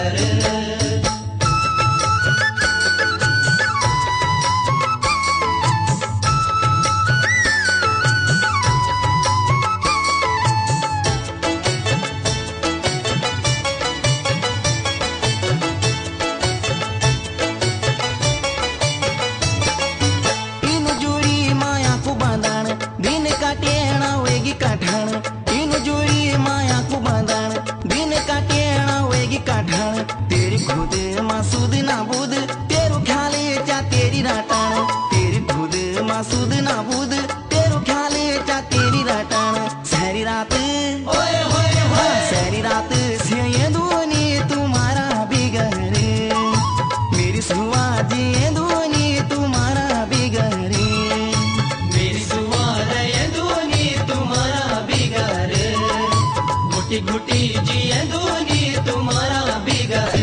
बिगर। तेरी खुद मासूद नाबूद तेरू ख्याले चा तेरी राटाण, तेरी खुद मासूद नाबूद तेरू ख्याले चा तेरी राटाण। सारी रात सारी रात से ये दूनी तुम्हारा बिगड़े, मेरी सुआ जी ये दूनी तुम्हारा बिगड़े, मेरी सुआ ये दूनी तुम्हारा बिगर। घुटी घुटी जी ये दूनी तुम्हारा बिगर।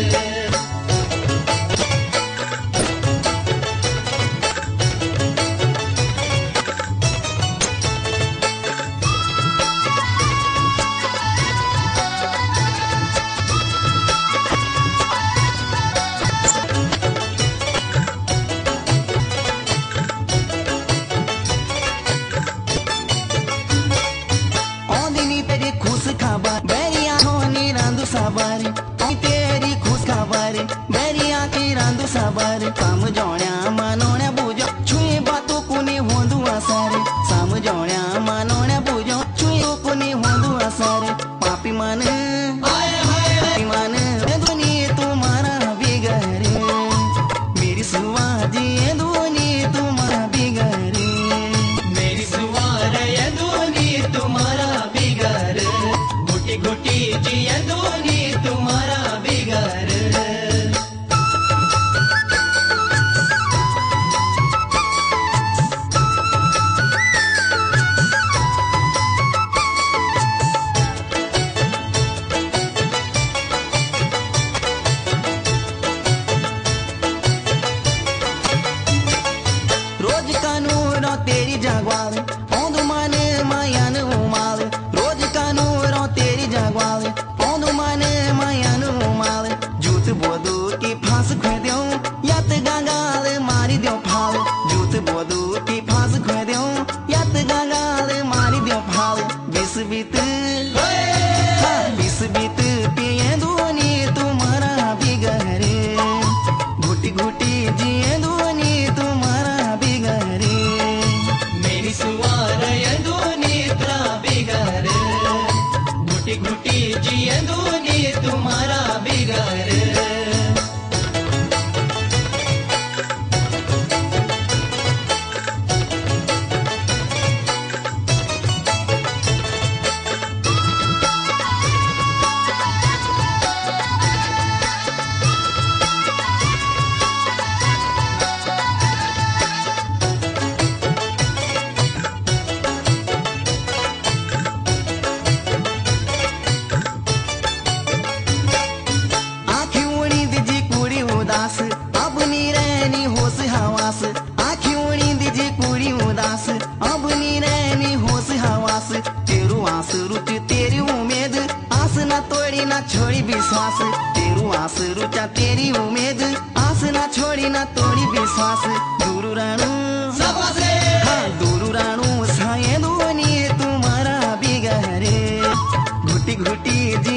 तेरी खुश खबर बेरिया की रांदू साबर, समझौण्या मानोण्या बुझो छुई बातों कुनी होंदू असर, समझौण्या मानोण्या बुझो छुई कुनी होंदू असर। पापी मन दुनी तुम्हारा बिगड़े, मेरी सुआ जी दुनी तुम्हारा बिगड़े, मेरी सुआ ये दूनी तुम्हारा बिगर। घुटी घुटी जी ये दूनी तुम्हारा बिगर। रोज कानून तेरी जागवाल औंदू माने मायान उमाल, रोज कानून तेरी जागवाल औंदू माने मायान उमाल। जूत बोदू की फांस खुदूं यत गंगाल मारी द्यो फाल, जूत बोदू की फांस खुदूं यत गंगाल मारी द्यो फाल। बिस बीत पिए दूनी तुम्हारा बिगड़े, घुटी घुटी जिए दूनी तुम्हारा बिगड़े, मेरी सुआ ये दूनी तुम्हारा बिगर। घुटी घुटी जी ये दूनी तुम्हारा बिगर। अब नी रहनी होश हवास, आँखी उड़ी दीजिए कुड़ी उदास, अब नी रहनी होश हवास। तेरू आस रुच तेरी उम्मीद, आस ना तोड़ी ना छोड़ी विश्वास, तेरू आस रुचा तेरी उम्मीद, आस ना छोड़ी ना तोड़ी विश्वास। दूर रानू दूर रानू साए दूनी तुम्हारा बिगड़े, घुटी घुटी जी